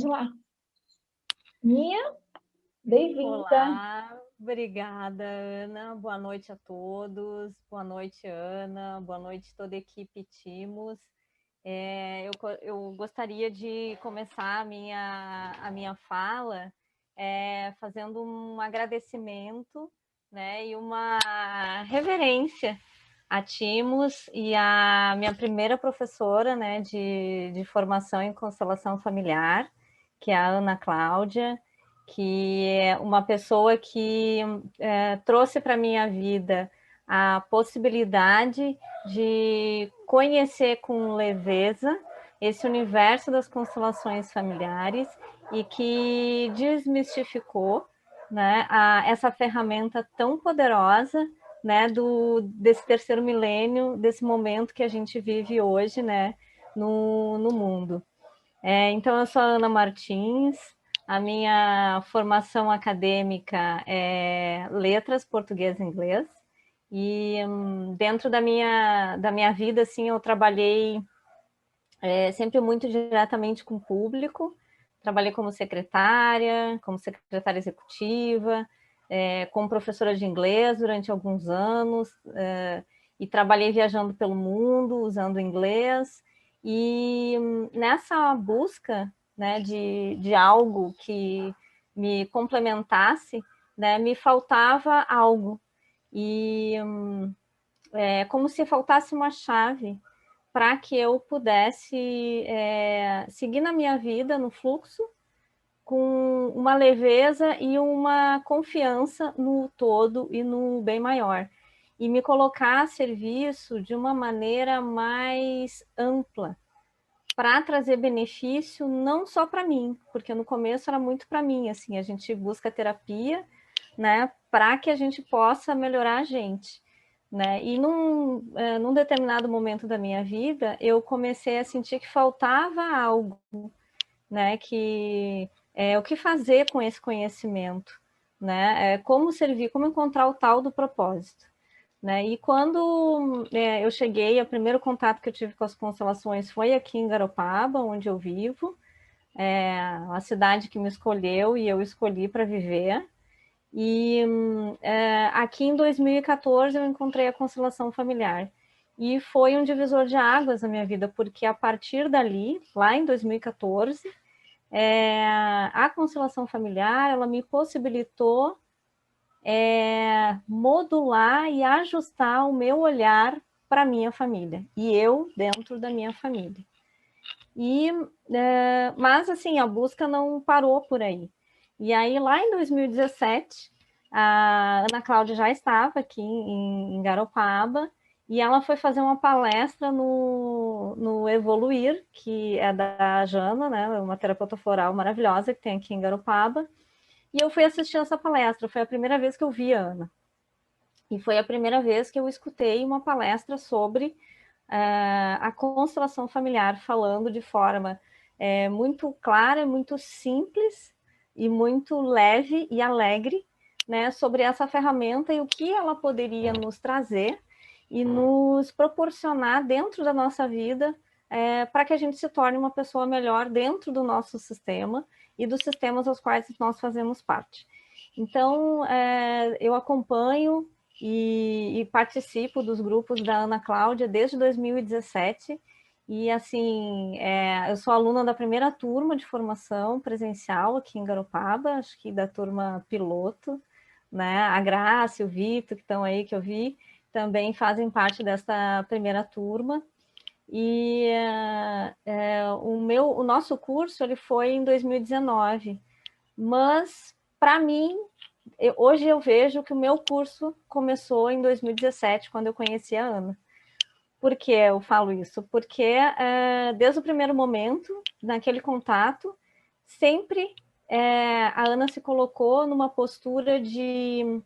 vamos lá. Minha, bem-vinda. Olá, obrigada, Ana. Boa noite a todos. Boa noite, Ana. Boa noite, toda a equipe Timos. Eu gostaria de começar a minha fala fazendo um agradecimento, né, e uma reverência a Timos e a minha primeira professora, né, de formação em constelação familiar, que é a Ana Cláudia, que é uma pessoa que trouxe para a minha vida a possibilidade de conhecer com leveza esse universo das constelações familiares e que desmistificou, né, essa ferramenta tão poderosa, né, desse terceiro milênio, desse momento que a gente vive hoje, né, no mundo. Então, eu sou a Ana Martins, a minha formação acadêmica é letras, português e inglês, e dentro da minha vida, assim, eu trabalhei sempre muito diretamente com o público, trabalhei como secretária executiva, como professora de inglês durante alguns anos, e trabalhei viajando pelo mundo, usando inglês, e nessa busca, né, de algo que me complementasse, né, me faltava algo, e é como se faltasse uma chave para que eu pudesse seguir na minha vida, no fluxo, com uma leveza e uma confiança no todo e no bem maior. E me colocar a serviço de uma maneira mais ampla, para trazer benefício não só para mim, porque no começo era muito para mim, assim, a gente busca terapia, né, para que a gente possa melhorar a gente, né? E num determinado momento da minha vida, eu comecei a sentir que faltava algo, né? Que o que fazer com esse conhecimento, né? Como servir, como encontrar o tal do propósito. Né? E quando eu cheguei, o primeiro contato que eu tive com as constelações foi aqui em Garopaba, onde eu vivo, a cidade que me escolheu e eu escolhi para viver. E aqui em 2014 eu encontrei a constelação familiar. E foi um divisor de águas na minha vida, porque a partir dali, lá em 2014, a constelação familiar ela me possibilitou modular e ajustar o meu olhar para a minha família e eu dentro da minha família. Mas assim, a busca não parou por aí. E aí, lá em 2017, a Ana Cláudia já estava aqui em Garopaba e ela foi fazer uma palestra no Evoluir, que é da Jana, né, uma terapeuta floral maravilhosa que tem aqui em Garopaba. E eu fui assistir essa palestra, foi a primeira vez que eu vi a Ana. E foi a primeira vez que eu escutei uma palestra sobre a constelação familiar, falando de forma muito clara, muito simples e muito leve e alegre, né, sobre essa ferramenta e o que ela poderia nos trazer e nos proporcionar dentro da nossa vida para que a gente se torne uma pessoa melhor dentro do nosso sistema e dos sistemas aos quais nós fazemos parte. Então, eu acompanho e participo dos grupos da Ana Cláudia desde 2017. E, assim, eu sou aluna da primeira turma de formação presencial aqui em Garopaba, acho que da turma piloto, né? A Graça e o Vitor, que estão aí, que eu vi, também fazem parte dessa primeira turma. E o nosso curso ele foi em 2019, mas, para mim, hoje eu vejo que o meu curso começou em 2017, quando eu conheci a Ana. Por que eu falo isso? Porque desde o primeiro momento, naquele contato, sempre a Ana se colocou numa postura de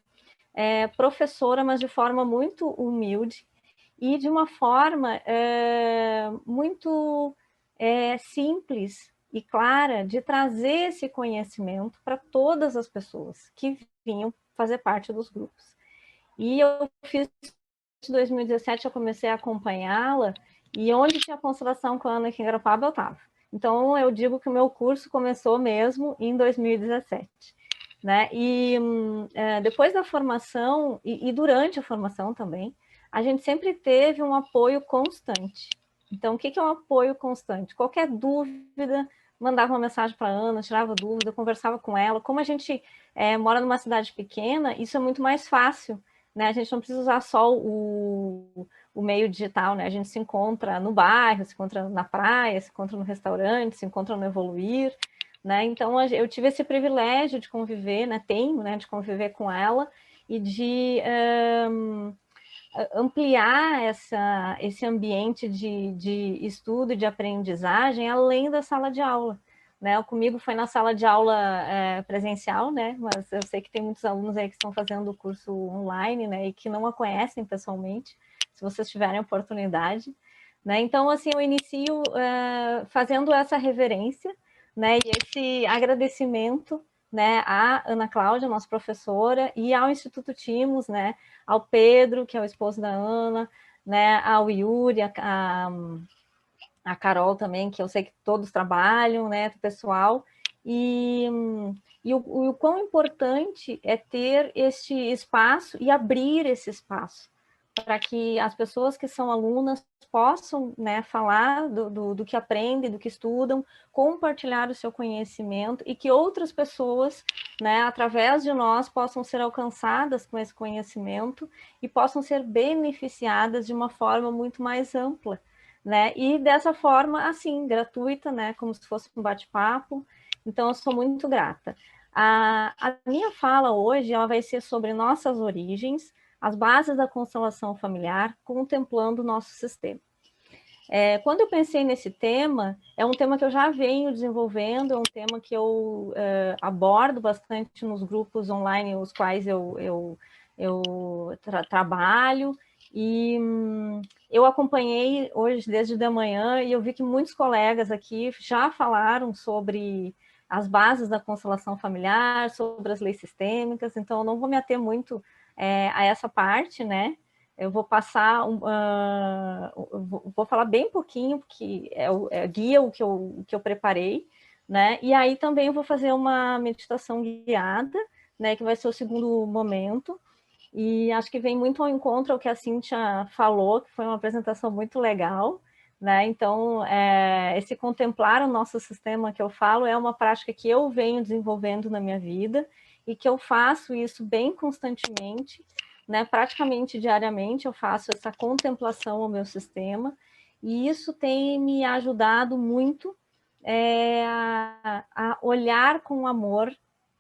professora, mas de forma muito humilde e de uma forma muito simples e clara de trazer esse conhecimento para todas as pessoas que vinham fazer parte dos grupos. E eu fiz em 2017, eu comecei a acompanhá-la, e onde tinha constelação com a Ana aqui em Garopaba, eu estava. Então, eu digo que o meu curso começou mesmo em 2017. Né? E depois da formação, e durante a formação também, a gente sempre teve um apoio constante. Então, o que é um apoio constante? Qualquer dúvida, mandava uma mensagem para a Ana, tirava dúvida, conversava com ela. Como a gente mora numa cidade pequena, isso é muito mais fácil. Né? A gente não precisa usar só o meio digital, né? A gente se encontra no bairro, se encontra na praia, se encontra no restaurante, se encontra no Evoluir, né? Então eu tive esse privilégio de conviver, né? Tenho, né? De conviver com ela e de ampliar esse ambiente de estudo e de aprendizagem além da sala de aula. Né? Comigo foi na sala de aula presencial, né? Mas eu sei que tem muitos alunos aí que estão fazendo o curso online, né? E que não a conhecem pessoalmente, se vocês tiverem oportunidade. Né? Então, assim, eu inicio fazendo essa reverência, né? E esse agradecimento, né? À Ana Cláudia, nossa professora, e ao Instituto Timos, né? Ao Pedro, que é o esposo da Ana, né? Ao Yuri, a Carol também, que eu sei que todos trabalham, né? Do pessoal. E o quão importante é ter este espaço e abrir esse espaço para que as pessoas que são alunas possam, né, falar do que aprendem, do que estudam, compartilhar o seu conhecimento e que outras pessoas, né, através de nós, possam ser alcançadas com esse conhecimento e possam ser beneficiadas de uma forma muito mais ampla. Né? E dessa forma, assim, gratuita, né? Como se fosse um bate-papo. Então, eu sou muito grata. A minha fala hoje ela vai ser sobre nossas origens, as bases da constelação familiar, contemplando o nosso sistema. Quando eu pensei nesse tema, é um tema que eu já venho desenvolvendo, é um tema que eu abordo bastante nos grupos online, os quais eu trabalho, e eu acompanhei hoje desde de manhã e eu vi que muitos colegas aqui já falaram sobre as bases da constelação familiar, sobre as leis sistêmicas, então eu não vou me ater muito a essa parte, né? Eu vou passar, vou falar bem pouquinho, porque guia o que eu preparei, né? E aí também eu vou fazer uma meditação guiada, né? Que vai ser o segundo momento. E acho que vem muito ao encontro ao que a Cíntia falou, que foi uma apresentação muito legal, né? Então, esse contemplar o nosso sistema que eu falo é uma prática que eu venho desenvolvendo na minha vida e que eu faço isso bem constantemente, né? Praticamente diariamente eu faço essa contemplação ao meu sistema e isso tem me ajudado muito a olhar com amor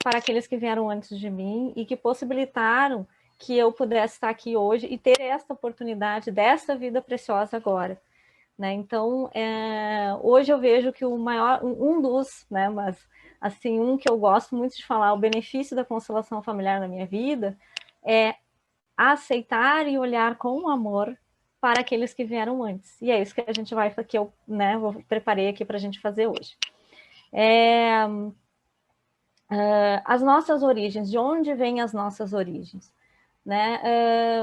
para aqueles que vieram antes de mim e que possibilitaram que eu pudesse estar aqui hoje e ter esta oportunidade dessa vida preciosa agora. Né? Então, hoje eu vejo que o maior, um dos, né, mas assim, um que eu gosto muito de falar, o benefício da constelação familiar na minha vida é aceitar e olhar com amor para aqueles que vieram antes. E é isso que a gente vai, que eu preparei aqui para a gente fazer hoje. As nossas origens, de onde vêm as nossas origens? Né?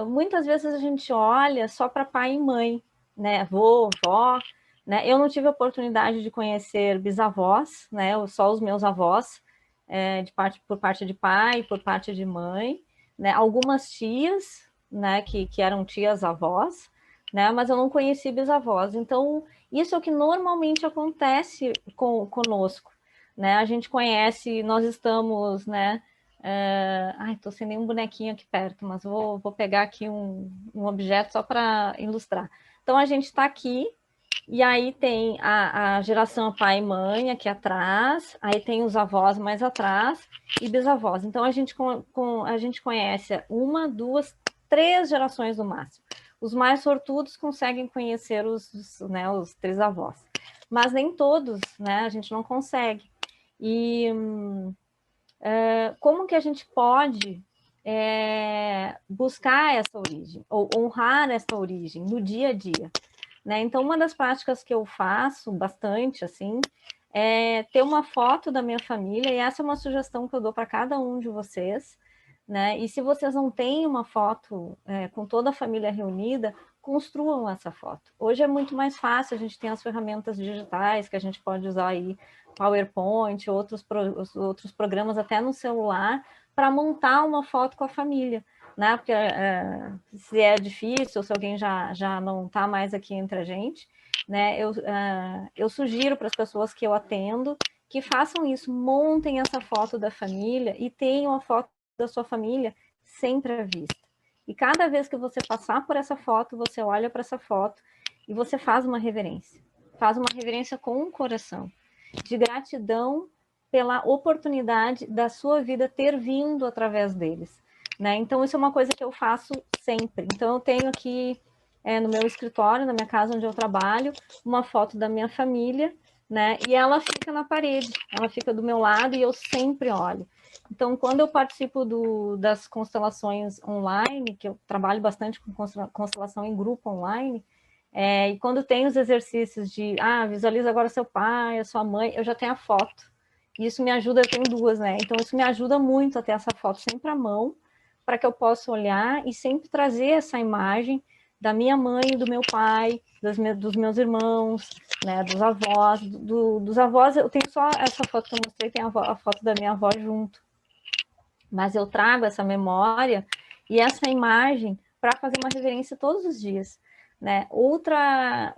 Muitas vezes a gente olha só para pai e mãe, né? Avô, vó, né? Eu não tive a oportunidade de conhecer bisavós, né? Só os meus avós, por parte de pai, por parte de mãe, né? Algumas tias, né? Que eram tias avós, né? Mas eu não conheci bisavós. Então, isso é o que normalmente acontece conosco, né? A gente conhece, nós estamos, né? Ai, tô sem nenhum bonequinho aqui perto, mas vou pegar aqui um objeto só para ilustrar. Então, a gente está aqui, e aí tem a geração pai e mãe aqui atrás, aí tem os avós mais atrás e bisavós. Então, a gente conhece uma, duas, três gerações no máximo. Os mais sortudos conseguem conhecer os trisavós, mas nem todos, né? A gente não consegue. E como que a gente pode buscar essa origem, ou honrar essa origem no dia a dia? Né? Então, uma das práticas que eu faço bastante, assim, é ter uma foto da minha família, e essa é uma sugestão que eu dou para cada um de vocês, né? E se vocês não têm uma foto com toda a família reunida, construam essa foto. Hoje é muito mais fácil, a gente tem as ferramentas digitais que a gente pode usar aí, PowerPoint, outros programas até no celular, para montar uma foto com a família, né? Porque se é difícil, ou se alguém já não está mais aqui entre a gente, né? Eu sugiro para as pessoas que eu atendo que façam isso, montem essa foto da família e tenham a foto da sua família sempre à vista. E cada vez que você passar por essa foto, você olha para essa foto e você faz uma reverência. Faz uma reverência com o coração, de gratidão pela oportunidade da sua vida ter vindo através deles, né? Então, isso é uma coisa que eu faço sempre. Então, eu tenho aqui no meu escritório, na minha casa onde eu trabalho, uma foto da minha família, né? E ela fica na parede, ela fica do meu lado e eu sempre olho. Então, quando eu participo das constelações online, que eu trabalho bastante com constelação em grupo online, e quando tem os exercícios de, visualiza agora seu pai, a sua mãe, eu já tenho a foto. Isso me ajuda, eu tenho duas, né? Então, isso me ajuda muito a ter essa foto sempre à mão, para que eu possa olhar e sempre trazer essa imagem da minha mãe e do meu pai, dos meus irmãos, né, dos avós. Dos avós, eu tenho só essa foto que eu mostrei, tem a foto da minha avó junto. Mas eu trago essa memória e essa imagem para fazer uma reverência todos os dias. Né? Outra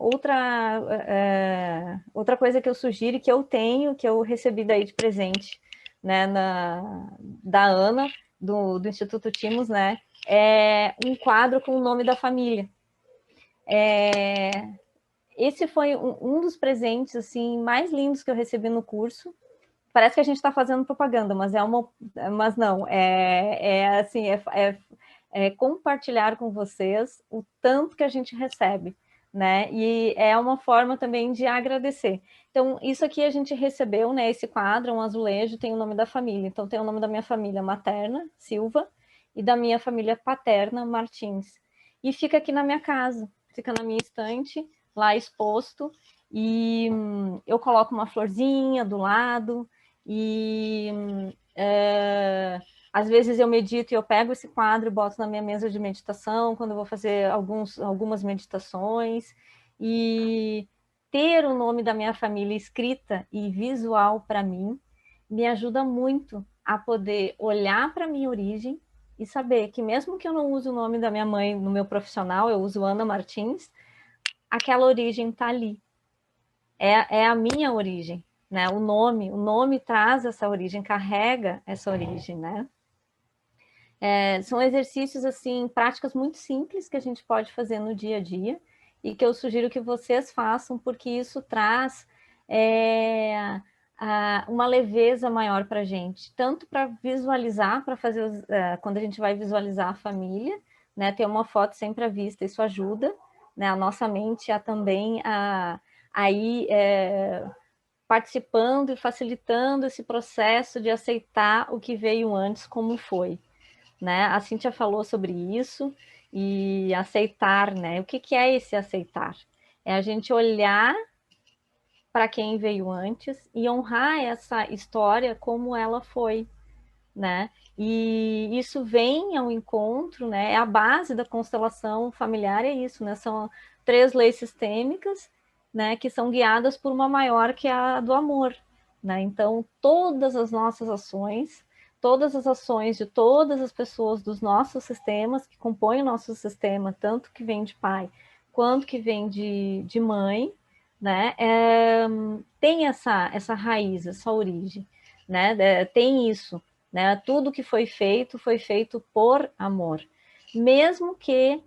coisa que eu sugiro, que eu tenho, que eu recebi daí de presente, né, da Ana, do Instituto Timos, né, é um quadro com o nome da família. Esse foi um dos presentes assim mais lindos que eu recebi no curso. Parece que a gente está fazendo propaganda, mas não, assim, compartilhar com vocês o tanto que a gente recebe, né? E é uma forma também de agradecer. Então, isso aqui a gente recebeu, né? Esse quadro, um azulejo, tem o nome da família. Então, tem o nome da minha família materna, Silva, e da minha família paterna, Martins. E fica aqui na minha casa, fica na minha estante, lá exposto, e eu coloco uma florzinha do lado, e às vezes eu medito e eu pego esse quadro e boto na minha mesa de meditação, quando eu vou fazer algumas meditações, e ter o nome da minha família escrita e visual para mim me ajuda muito a poder olhar para a minha origem e saber que mesmo que eu não use o nome da minha mãe no meu profissional, eu uso Ana Martins, aquela origem está ali. É a minha origem, né? O nome traz essa origem, carrega essa origem, né? São exercícios, assim, práticas muito simples que a gente pode fazer no dia a dia e que eu sugiro que vocês façam, porque isso traz uma leveza maior para a gente, tanto para visualizar, para fazer, quando a gente vai visualizar a família, né? Ter uma foto sempre à vista, isso ajuda, né? A nossa mente também aí participando e facilitando esse processo de aceitar o que veio antes como foi, né? A Cíntia falou sobre isso e aceitar, né? O que é esse aceitar? É a gente olhar para quem veio antes e honrar essa história como ela foi, né? E isso vem ao encontro, né? É a base da constelação familiar, é isso, né? São 3 leis sistêmicas, né? Que são guiadas por uma maior que é a do amor, né? Então, todas as nossas ações, todas as ações de todas as pessoas dos nossos sistemas, que compõem o nosso sistema, tanto que vem de pai, quanto que vem de mãe, né? Tem essa raiz, essa origem, né? Tem isso, né? Tudo que foi feito por amor, mesmo que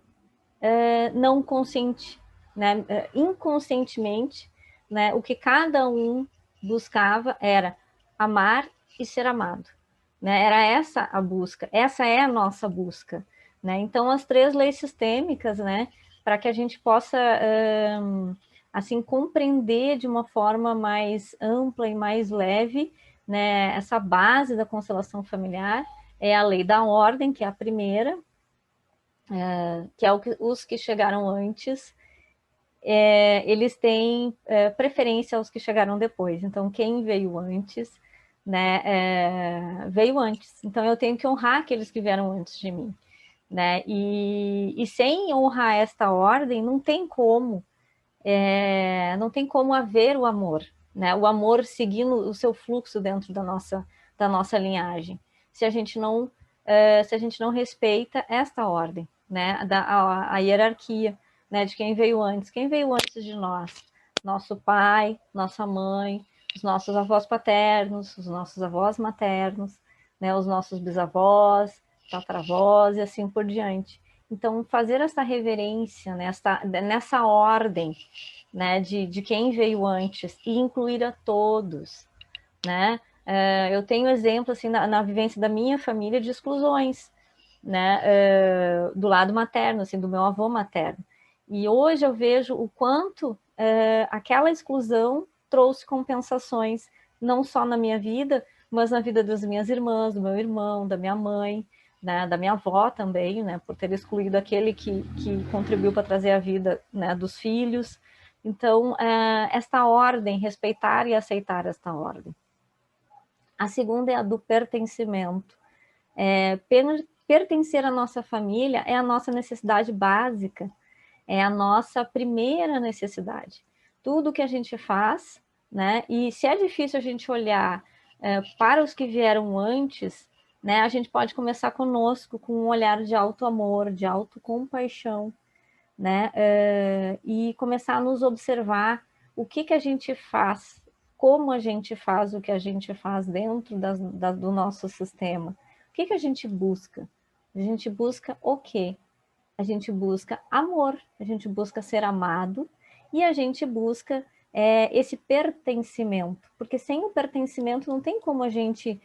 não consciente, né? Inconscientemente, né? O que cada um buscava era amar e ser amado, né? Era essa a busca, essa é a nossa busca, né? Então, as 3 leis sistêmicas, né? Para que a gente possa assim compreender de uma forma mais ampla e mais leve, né? Essa base da constelação familiar é a lei da ordem, que é a primeira, que é os que chegaram antes, eles têm preferência aos que chegaram depois. Então, quem veio antes, né, veio antes. Então eu tenho que honrar aqueles que vieram antes de mim, né? E sem honrar esta ordem, não tem como haver o amor, né? O amor seguindo o seu fluxo dentro da nossa linhagem. Se a gente não, se a gente não respeita esta ordem, né? A hierarquia, né? De quem veio antes de nós, nosso pai, nossa mãe, os nossos avós paternos, os nossos avós maternos, né? Os nossos bisavós, tataravós e assim por diante. Então, fazer essa reverência nessa ordem, né, de quem veio antes e incluir a todos, né? Eu tenho exemplo assim na vivência da minha família de exclusões, né, do lado materno, assim, do meu avô materno. E hoje eu vejo o quanto aquela exclusão trouxe compensações, não só na minha vida, mas na vida das minhas irmãs, do meu irmão, da minha mãe, né, da minha avó também, né, por ter excluído aquele que contribuiu para trazer a vida, né, dos filhos. Então, esta ordem, respeitar e aceitar esta ordem. A segunda é a do pertencimento. Pertencer à nossa família é a nossa necessidade básica, é a nossa primeira necessidade. Tudo que a gente faz, né? E se é difícil a gente olhar para os que vieram antes, né? A gente pode começar conosco com um olhar de alto amor, de autocompaixão, né? E começar a nos observar o que a gente faz, como a gente faz o que a gente faz dentro do nosso sistema. O que a gente busca? A gente busca o quê? A gente busca amor, a gente busca ser amado e a gente busca esse pertencimento, porque sem o pertencimento não tem como a gente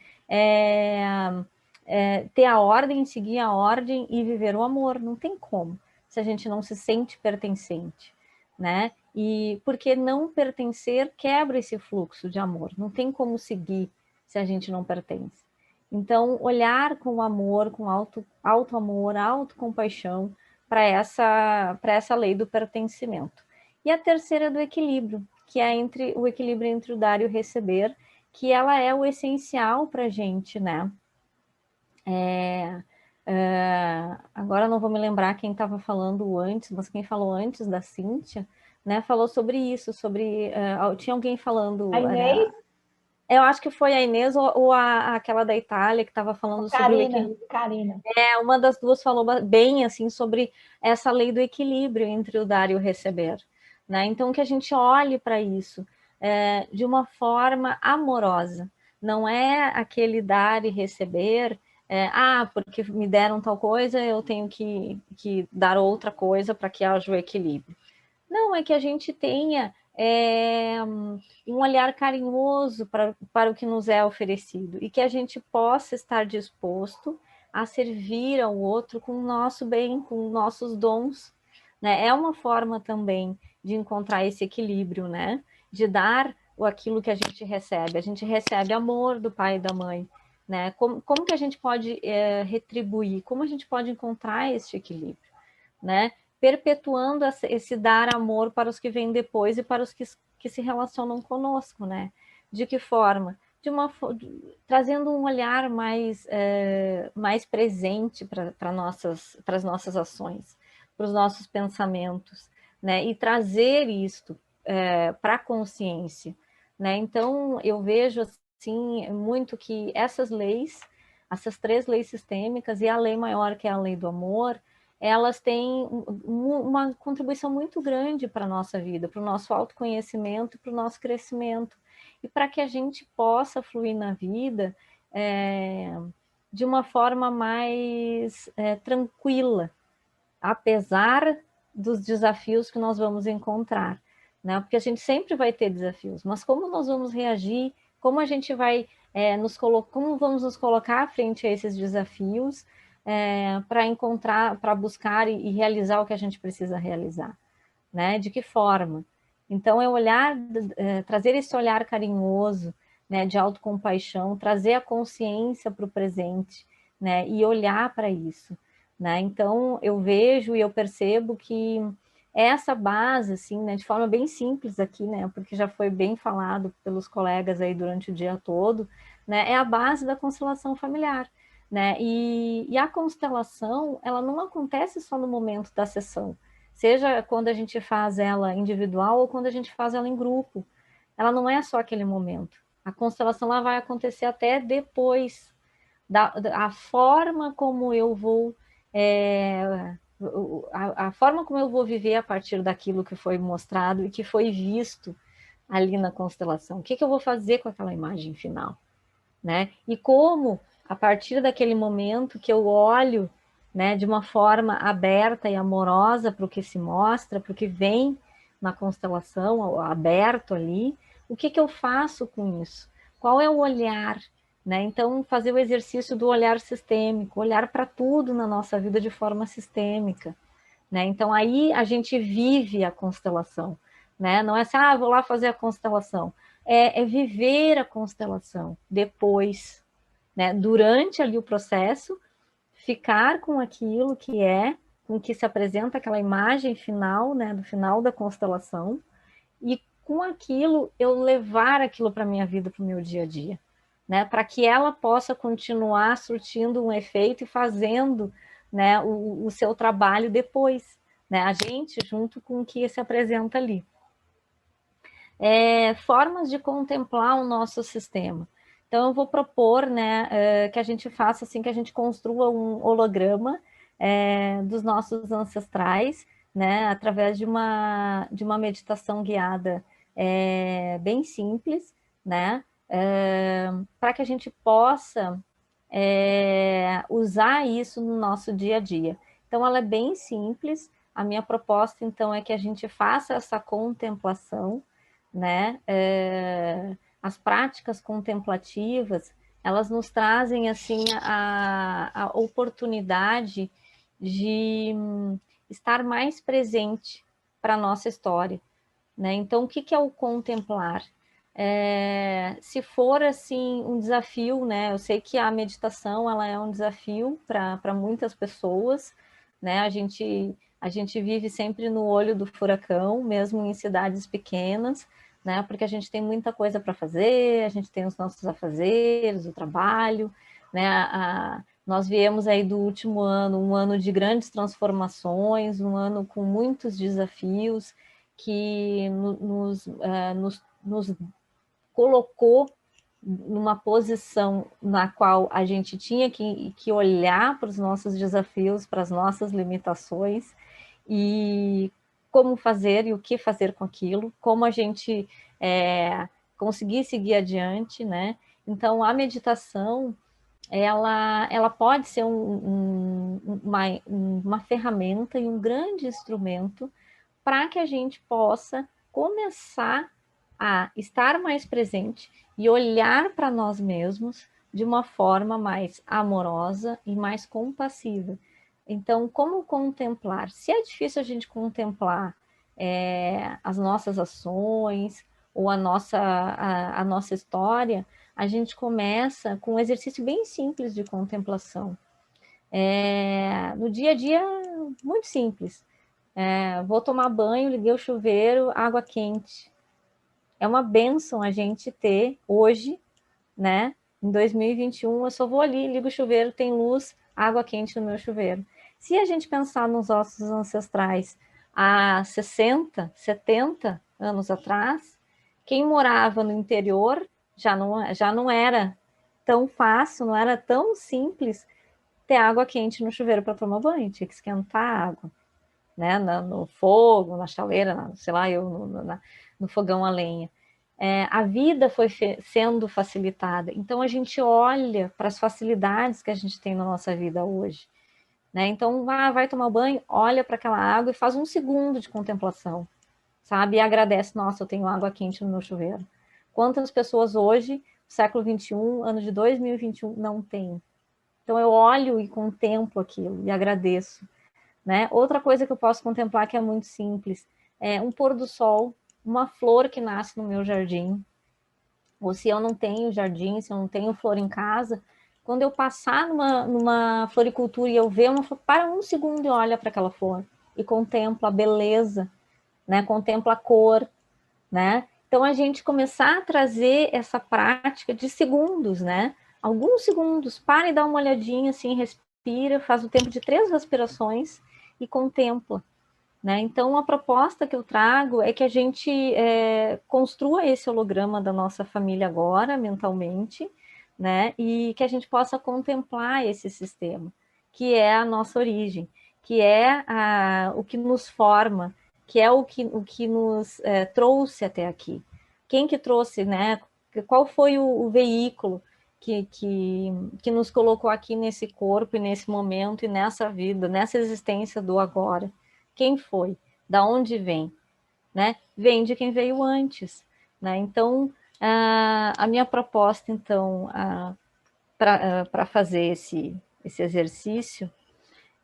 ter a ordem, seguir a ordem e viver o amor, não tem como, se a gente não se sente pertencente, né? E porque não pertencer quebra esse fluxo de amor, não tem como seguir se a gente não pertence. Então, olhar com amor, com alto amor, autocompaixão, para essa lei do pertencimento. E a terceira é do equilíbrio, que é o equilíbrio entre o dar e o receber, que ela é o essencial para a gente, né? Agora não vou me lembrar quem estava falando antes, mas quem falou antes da Cíntia, né, falou sobre isso, tinha alguém falando... A Inês? Eu acho que foi a Inês ou aquela da Itália que estava falando sobre o Karina, equilíbrio. Karina. Uma das duas falou bem assim sobre essa lei do equilíbrio entre o dar e o receber, né? Então que a gente olhe para isso de uma forma amorosa, não é aquele dar e receber, porque me deram tal coisa, eu tenho que dar outra coisa para que haja o equilíbrio. Não, é que a gente tenha um olhar carinhoso para o que nos é oferecido e que a gente possa estar disposto a servir ao outro com o nosso bem, com nossos dons, né? É uma forma também de encontrar esse equilíbrio, né? De dar aquilo que a gente recebe. A gente recebe amor do pai e da mãe, né? Como que a gente pode retribuir? Como a gente pode encontrar esse equilíbrio, né? Perpetuando esse dar amor para os que vêm depois e para os que se relacionam conosco, né? De que forma? Trazendo um olhar mais presente para as nossas ações, para os nossos pensamentos, né? E trazer isto para a consciência, né? Então, eu vejo assim muito que essas três leis sistêmicas e a lei maior, que é a lei do amor, elas têm uma contribuição muito grande para a nossa vida, para o nosso autoconhecimento, para o nosso crescimento, e para que a gente possa fluir na vida de uma forma mais tranquila, apesar dos desafios que nós vamos encontrar, né? Porque a gente sempre vai ter desafios, mas como nós vamos reagir, como a gente vai como vamos nos colocar frente a esses desafios para encontrar, para buscar e realizar o que a gente precisa realizar, né? De que forma? Então é trazer esse olhar carinhoso, né, de autocompaixão, trazer a consciência para o presente, né, e olhar para isso, né? Então eu vejo e eu percebo que essa base, assim, né, de forma bem simples aqui, né, porque já foi bem falado pelos colegas aí durante o dia todo, né? É a base da constelação familiar, né? E a constelação, ela não acontece só no momento da sessão, seja quando a gente faz ela individual ou quando a gente faz ela em grupo. Ela não é só aquele momento. A constelação ela vai acontecer até depois. A forma como eu vou a forma como eu vou viver a partir daquilo que foi mostrado e que foi visto ali na constelação. O que eu vou fazer com aquela imagem final, né? E como, a partir daquele momento que eu olho, né, de uma forma aberta e amorosa para o que se mostra, para o que vem na constelação, aberto ali, o que eu faço com isso? Qual é o olhar? Né? Então, fazer o exercício do olhar sistêmico, olhar para tudo na nossa vida de forma sistêmica. Né? Então, aí a gente vive a constelação. Né? Não é assim, vou lá fazer a constelação. É viver a constelação depois, né? Durante ali o processo, ficar com aquilo que com que se apresenta aquela imagem final, né? Do final da constelação, e com aquilo eu levar aquilo para a minha vida, para o meu dia a dia. Né, para que ela possa continuar surtindo um efeito e fazendo, né, o seu trabalho depois, né, a gente junto com o que se apresenta ali. Formas de contemplar o nosso sistema. Então, eu vou propor, né, que a gente faça assim, que a gente construa um holograma dos nossos ancestrais, né, através de uma meditação guiada bem simples, né, para que a gente possa usar isso no nosso dia a dia. Então, ela é bem simples. A minha proposta, então, é que a gente faça essa contemplação, né? As práticas contemplativas, elas nos trazem, assim, a oportunidade de estar mais presente para a nossa história, né? Então, o que é o contemplar? Se for assim um desafio, né? Eu sei que a meditação ela é um desafio para muitas pessoas, né? A gente vive sempre no olho do furacão, mesmo em cidades pequenas, né? Porque a gente tem muita coisa para fazer, a gente tem os nossos afazeres, o trabalho, né? Nós viemos aí do último ano, um ano de grandes transformações, um ano com muitos desafios que nos colocou numa posição na qual a gente tinha que olhar para os nossos desafios, para as nossas limitações e como fazer e o que fazer com aquilo, como a gente conseguir seguir adiante, né? Então, a meditação, ela pode ser uma ferramenta e um grande instrumento para que a gente possa começar a estar mais presente e olhar para nós mesmos de uma forma mais amorosa e mais compassiva. Então, como contemplar? Se é difícil a gente contemplar as nossas ações ou a nossa história, a gente começa com um exercício bem simples de contemplação. No dia a dia, muito simples. Vou tomar banho, liguei o chuveiro, água quente. É uma bênção a gente ter hoje, né? Em 2021, eu só vou ali, ligo o chuveiro, tem luz, água quente no meu chuveiro. Se a gente pensar nos nossos ancestrais há 60, 70 anos atrás, quem morava no interior já não era tão fácil, não era tão simples ter água quente no chuveiro para tomar banho, tinha que esquentar a água, né? No fogo, na chaleira, sei lá, no fogão a lenha. A vida foi sendo facilitada. Então, a gente olha para as facilidades que a gente tem na nossa vida hoje. Né? Então, vai tomar banho, olha para aquela água e faz um segundo de contemplação, sabe? E agradece, nossa, eu tenho água quente no meu chuveiro. Quantas pessoas hoje, século XXI, ano de 2021, não têm? Então, eu olho e contemplo aquilo e agradeço. Né? Outra coisa que eu posso contemplar que é muito simples, é um pôr do sol, uma flor que nasce no meu jardim, ou se eu não tenho jardim, se eu não tenho flor em casa, quando eu passar numa floricultura e eu ver uma flor, para um segundo e olha para aquela flor e contempla a beleza, né? Contempla a cor, né? Então, a gente começar a trazer essa prática de segundos, né? Alguns segundos, para e dá uma olhadinha, assim, respira, faz o tempo de 3 respirações e contempla, né? Então, a proposta que eu trago é que a gente construa esse holograma da nossa família agora, mentalmente, né? E que a gente possa contemplar esse sistema, que é a nossa origem, que é o que nos forma, que é o que nos trouxe até aqui. Quem que trouxe, né? Qual foi o veículo que nos colocou aqui nesse corpo e nesse momento e nessa vida, nessa existência do agora? Quem foi? Da onde vem? Né? Vem de quem veio antes. Né? Então, a minha proposta, então, para fazer esse exercício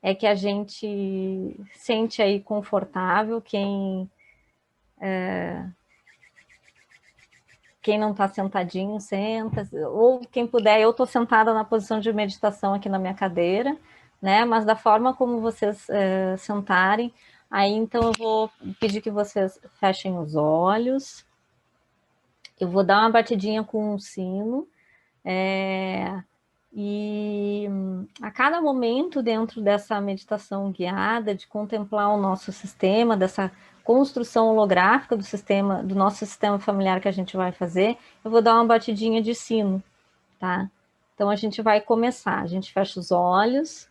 é que a gente sente aí confortável, quem não está sentadinho, senta, ou quem puder, eu estou sentada na posição de meditação aqui na minha cadeira, né? Mas da forma como vocês sentarem, aí então eu vou pedir que vocês fechem os olhos, eu vou dar uma batidinha com um sino, e a cada momento dentro dessa meditação guiada, de contemplar o nosso sistema, dessa construção holográfica do sistema, do nosso sistema familiar que a gente vai fazer, eu vou dar uma batidinha de sino, tá? Então a gente vai começar, a gente fecha os olhos.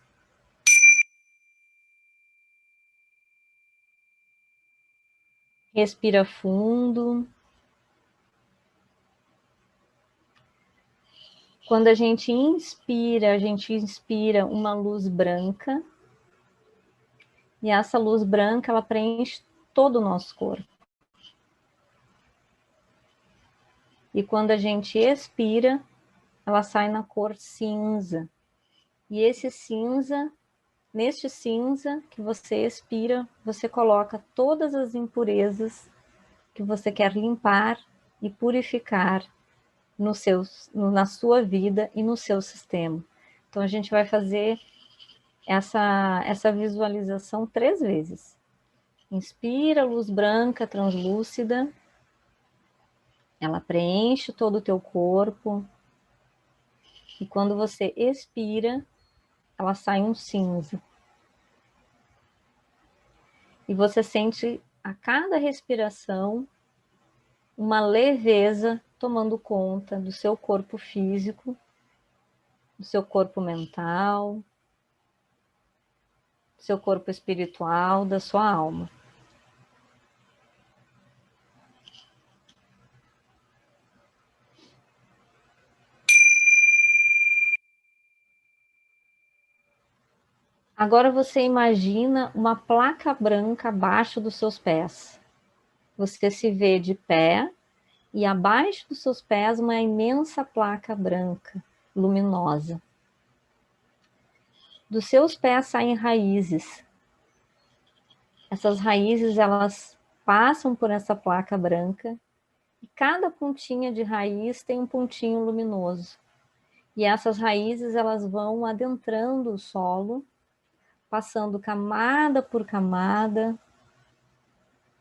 Respira fundo. Quando a gente inspira uma luz branca. E essa luz branca, ela preenche todo o nosso corpo. E quando a gente expira, ela sai na cor cinza. E esse cinza, neste cinza que você expira, você coloca todas as impurezas que você quer limpar e purificar na sua vida e no seu sistema. Então a gente vai fazer essa visualização 3 vezes. Inspira, luz branca, translúcida. Ela preenche todo o teu corpo. E quando você expira, ela sai um cinza. E você sente a cada respiração uma leveza tomando conta do seu corpo físico, do seu corpo mental, do seu corpo espiritual, da sua alma. Agora você imagina uma placa branca abaixo dos seus pés. Você se vê de pé e abaixo dos seus pés uma imensa placa branca, luminosa. Dos seus pés saem raízes. Essas raízes, elas passam por essa placa branca e cada pontinha de raiz tem um pontinho luminoso. E essas raízes, elas vão adentrando o solo, passando camada por camada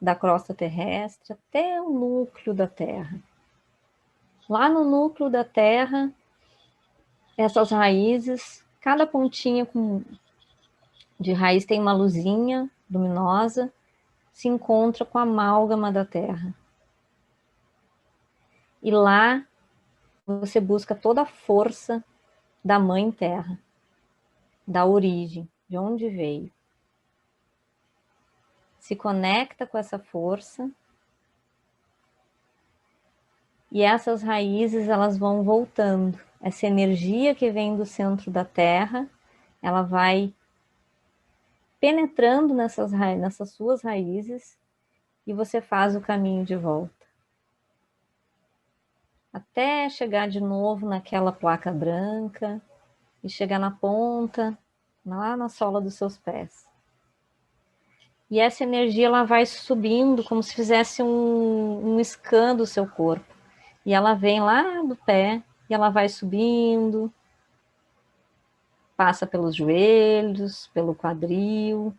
da crosta terrestre até o núcleo da Terra. Lá no núcleo da Terra, essas raízes, cada pontinha de raiz tem uma luzinha luminosa, se encontra com a amálgama da Terra. E lá você busca toda a força da Mãe Terra, da origem, de onde veio. Se conecta com essa força e essas raízes, elas vão voltando. Essa energia que vem do centro da Terra, ela vai penetrando nessas suas raízes e você faz o caminho de volta. Até chegar de novo naquela placa branca e chegar na ponta, lá na sola dos seus pés. E essa energia, ela vai subindo como se fizesse um scan do seu corpo. E ela vem lá do pé e ela vai subindo, passa pelos joelhos, pelo quadril.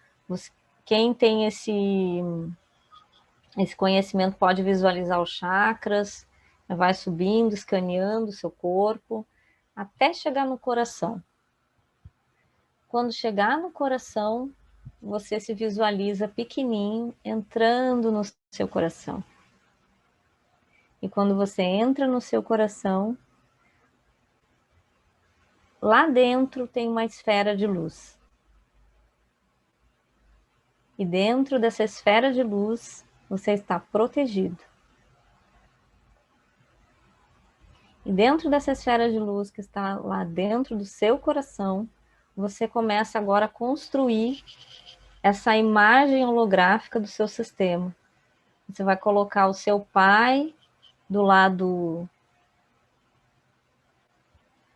Quem tem Esse conhecimento pode visualizar os chakras, vai subindo, escaneando o seu corpo, até chegar no coração. Quando chegar no coração, você se visualiza pequenininho, entrando no seu coração. E quando você entra no seu coração, lá dentro tem uma esfera de luz. E dentro dessa esfera de luz, você está protegido. E dentro dessa esfera de luz que está lá dentro do seu coração, você começa agora a construir essa imagem holográfica do seu sistema. Você vai colocar o seu pai do lado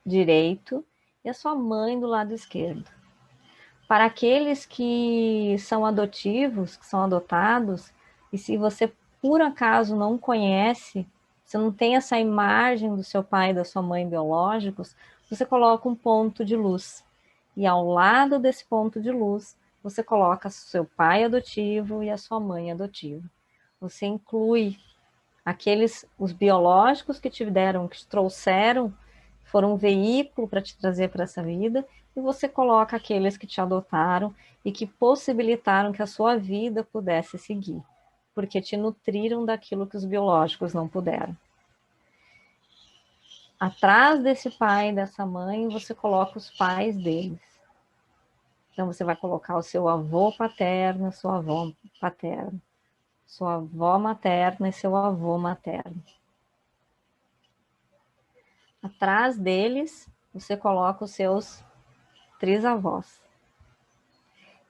direito e a sua mãe do lado esquerdo. Para aqueles que são adotivos, que são adotados, e se você por acaso não conhece, você não tem essa imagem do seu pai e da sua mãe biológicos, você coloca um ponto de luz. E ao lado desse ponto de luz, você coloca seu pai adotivo e a sua mãe adotiva. Você inclui os biológicos que te deram, que te trouxeram, foram um veículo para te trazer para essa vida, e você coloca aqueles que te adotaram e que possibilitaram que a sua vida pudesse seguir, porque te nutriram daquilo que os biológicos não puderam. Atrás desse pai e dessa mãe, você coloca os pais deles. Então você vai colocar o seu avô paterno, sua avó paterna, sua avó materna e seu avô materno. Atrás deles, você coloca os seus trisavós.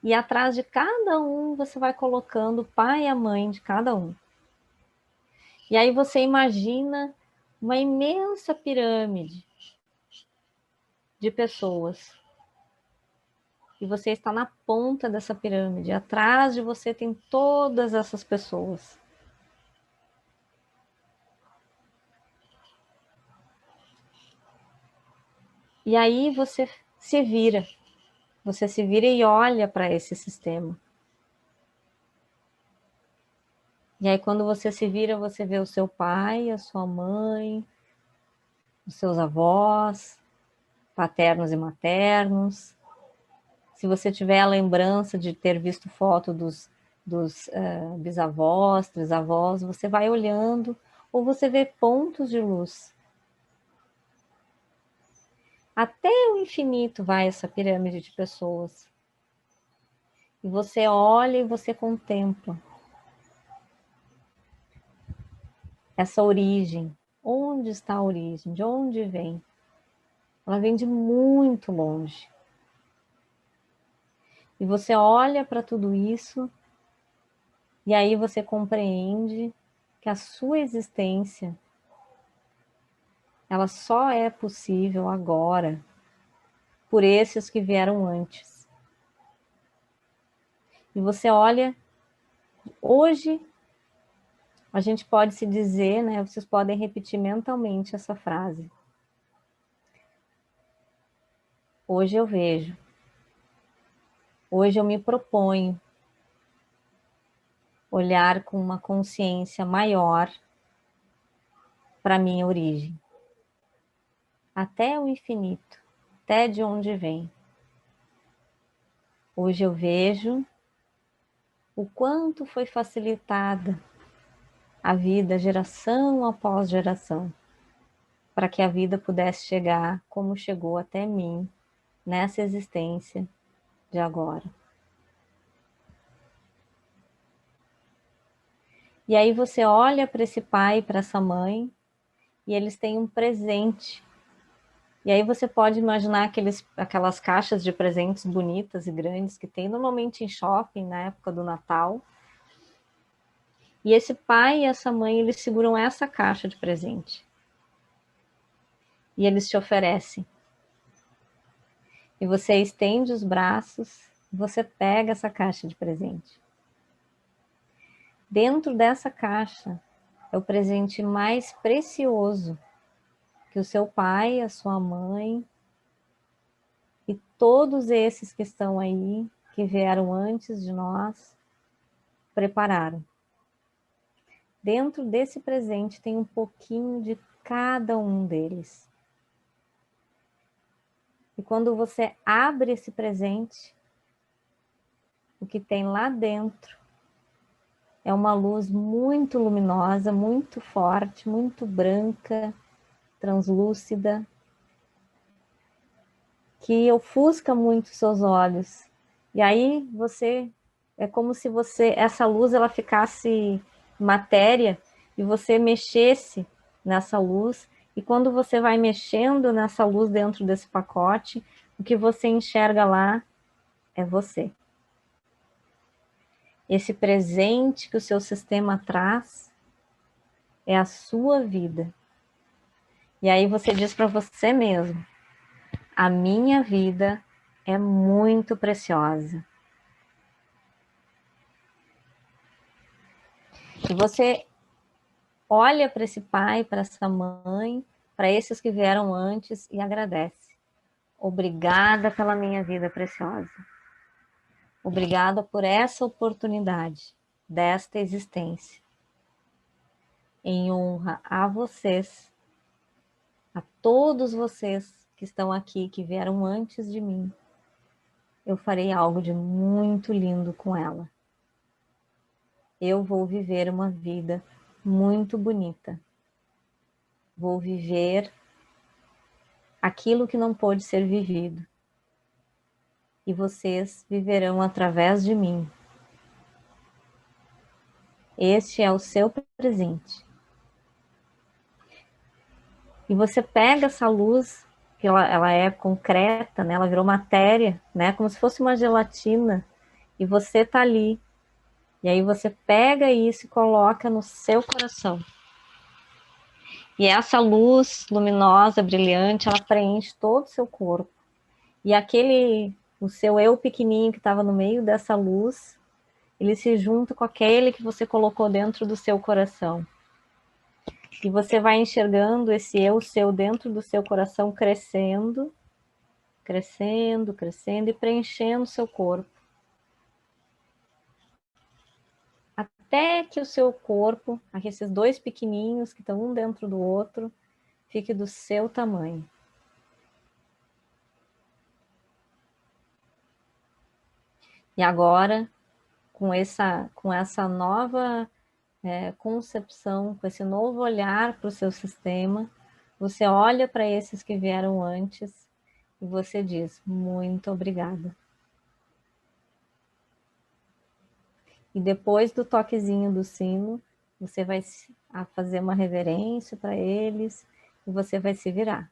E atrás de cada um, você vai colocando o pai e a mãe de cada um. E aí você imagina uma imensa pirâmide de pessoas. E você está na ponta dessa pirâmide. Atrás de você tem todas essas pessoas. E aí você se vira. Você se vira e olha para esse sistema. E aí quando você se vira, você vê o seu pai, a sua mãe, os seus avós, paternos e maternos. Se você tiver a lembrança de ter visto foto dos bisavós, trisavós, você vai olhando, ou você vê pontos de luz. Até o infinito vai essa pirâmide de pessoas. E você olha e você contempla essa origem. Onde está a origem? De onde vem? Ela vem de muito longe. E você olha para tudo isso, e aí você compreende que a sua existência, ela só é possível agora por esses que vieram antes. E você olha, hoje a gente pode se dizer, né? Vocês podem repetir mentalmente essa frase. Hoje eu vejo. Hoje eu me proponho olhar com uma consciência maior para a minha origem. Até o infinito, até de onde vem. Hoje eu vejo o quanto foi facilitada a vida geração após geração, para que a vida pudesse chegar como chegou até mim, nessa existência de agora. E aí você olha para esse pai e para essa mãe, e eles têm um presente. E aí você pode imaginar aquelas caixas de presentes bonitas e grandes que tem normalmente em shopping na época do Natal. E esse pai e essa mãe, eles seguram essa caixa de presente. E eles te oferecem. E você estende os braços, você pega essa caixa de presente. Dentro dessa caixa é o presente mais precioso que o seu pai, a sua mãe e todos esses que estão aí, que vieram antes de nós, prepararam. dentro desse presente tem um pouquinho de cada um deles. E quando você abre esse presente, o que tem lá dentro é uma luz muito luminosa, muito forte, muito branca, translúcida, que ofusca muito seus olhos. E aí você, é como se essa luz ela ficasse matéria e você mexesse nessa luz, e quando você vai mexendo nessa luz dentro desse pacote, o que você enxerga lá é você. Esse presente que o seu sistema traz é a sua vida. E aí você diz para você mesmo: a minha vida é muito preciosa. E você olha para esse pai, para essa mãe, para esses que vieram antes e agradece. Obrigada pela minha vida preciosa. Obrigada por essa oportunidade desta existência. Em honra a vocês, a todos vocês que estão aqui, que vieram antes de mim, eu farei algo de muito lindo com ela. Eu vou viver uma vida muito bonita. Vou viver aquilo que não pôde ser vivido. E vocês viverão através de mim. Este é o seu presente. E você pega essa luz, que ela é concreta, né? Ela virou matéria, né? Como se fosse uma gelatina. E você está ali. E aí você pega isso e coloca no seu coração. E essa luz luminosa, brilhante, ela preenche todo o seu corpo. E o seu eu pequenininho que estava no meio dessa luz, ele se junta com aquele que você colocou dentro do seu coração. E você vai enxergando esse eu seu dentro do seu coração crescendo, crescendo, crescendo e preenchendo o seu corpo. Até que o seu corpo, aqui esses dois pequenininhos que estão um dentro do outro, fique do seu tamanho. E agora, com essa nova concepção, com esse novo olhar para o seu sistema, você olha para esses que vieram antes e você diz: muito obrigada. E depois do toquezinho do sino, você vai fazer uma reverência para eles e você vai se virar.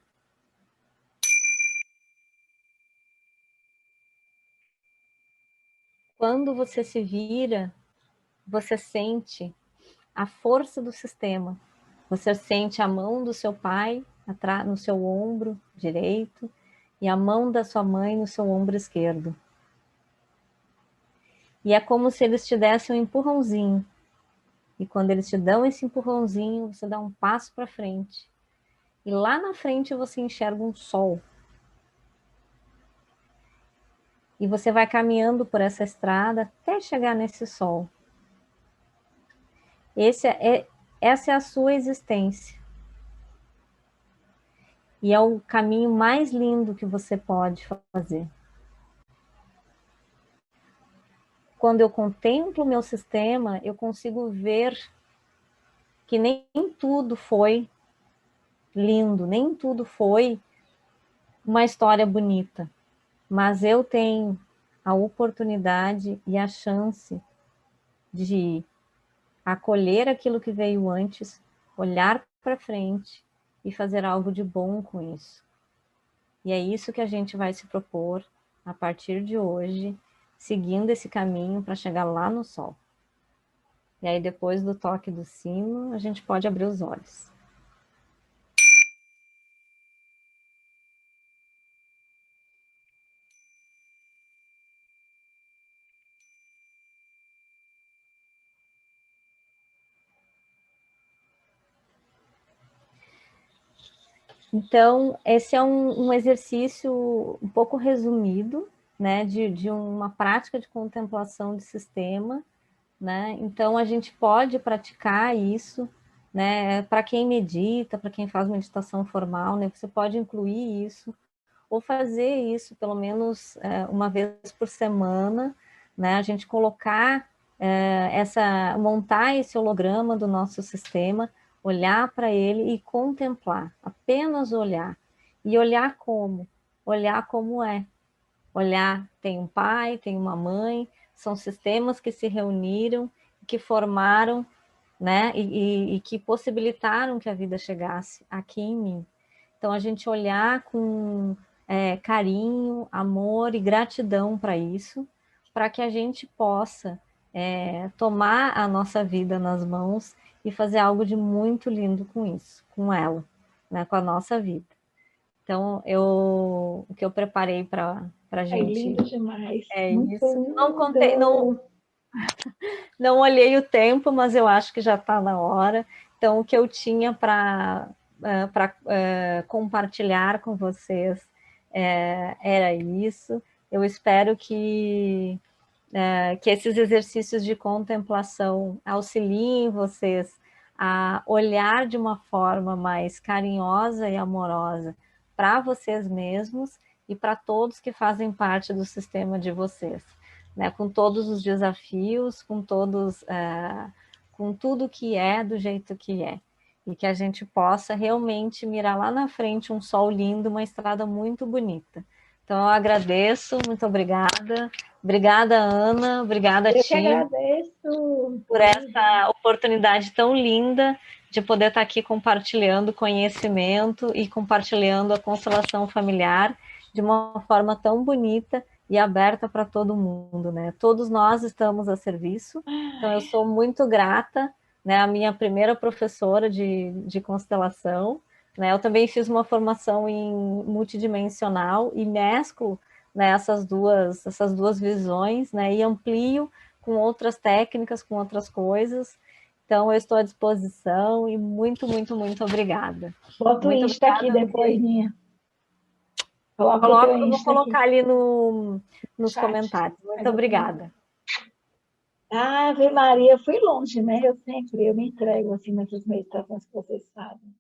Quando você se vira, você sente a força do sistema. Você sente a mão do seu pai no seu ombro direito e a mão da sua mãe no seu ombro esquerdo. E é como se eles te dessem um empurrãozinho. E quando eles te dão esse empurrãozinho, você dá um passo para frente. E lá na frente você enxerga um sol. E você vai caminhando por essa estrada até chegar nesse sol. Essa é a sua existência. E é o caminho mais lindo que você pode fazer. Quando eu contemplo o meu sistema, eu consigo ver que nem tudo foi lindo, nem tudo foi uma história bonita. Mas eu tenho a oportunidade e a chance de acolher aquilo que veio antes, olhar para frente e fazer algo de bom com isso. E é isso que a gente vai se propor a partir de hoje, seguindo esse caminho para chegar lá no sol. E aí depois do toque do sino, a gente pode abrir os olhos. Então, esse é um exercício um pouco resumido, né, de uma prática de contemplação de sistema, né? Então, a gente pode praticar isso, né? Para quem medita, para quem faz meditação formal, né? Você pode incluir isso, ou fazer isso pelo menos uma vez por semana, né? A gente colocar montar esse holograma do nosso sistema, olhar para ele e contemplar, apenas olhar. E olhar como? Olhar como é. Olhar, tem um pai, tem uma mãe, são sistemas que se reuniram, que formaram, né? E que possibilitaram que a vida chegasse aqui em mim. Então, a gente olhar com carinho, amor e gratidão para isso, para que a gente possa tomar a nossa vida nas mãos e fazer algo de muito lindo com isso, com ela, né, com a nossa vida. Então, o que eu preparei para a É gente lindo demais. é Muito isso. Não contei, lindo. não olhei o tempo, mas eu acho que já está na hora. Então, o que eu tinha para compartilhar com vocês era isso. Eu espero que esses exercícios de contemplação auxiliem vocês a olhar de uma forma mais carinhosa e amorosa para vocês mesmos e para todos que fazem parte do sistema de vocês, né? Com todos os desafios, com tudo que é do jeito que é. E que a gente possa realmente mirar lá na frente um sol lindo, uma estrada muito bonita. Então, eu agradeço, muito obrigada. Obrigada, Ana. Obrigada, Eu que Tim, agradeço. por essa oportunidade tão linda de poder estar aqui compartilhando conhecimento e compartilhando a constelação familiar de uma forma tão bonita e aberta para todo mundo, né? Todos nós estamos a serviço. Então, eu sou muito grata, né? A minha primeira professora de constelação, né? Eu também fiz uma formação em multidimensional e mesclo, né, essas duas visões, né? E amplio com outras técnicas, com outras coisas. Então, eu estou à disposição e muito, muito, muito obrigada. Bota o Muito Insta aqui obrigada depois, mesmo. Ninha. Coloca o teu Eu vou Insta colocar aqui ali no nos chat. comentários. Aí Muito você me... obrigada. Ave Maria, eu fui longe, né? Eu me entrego assim nessas meditações que vocês fazem.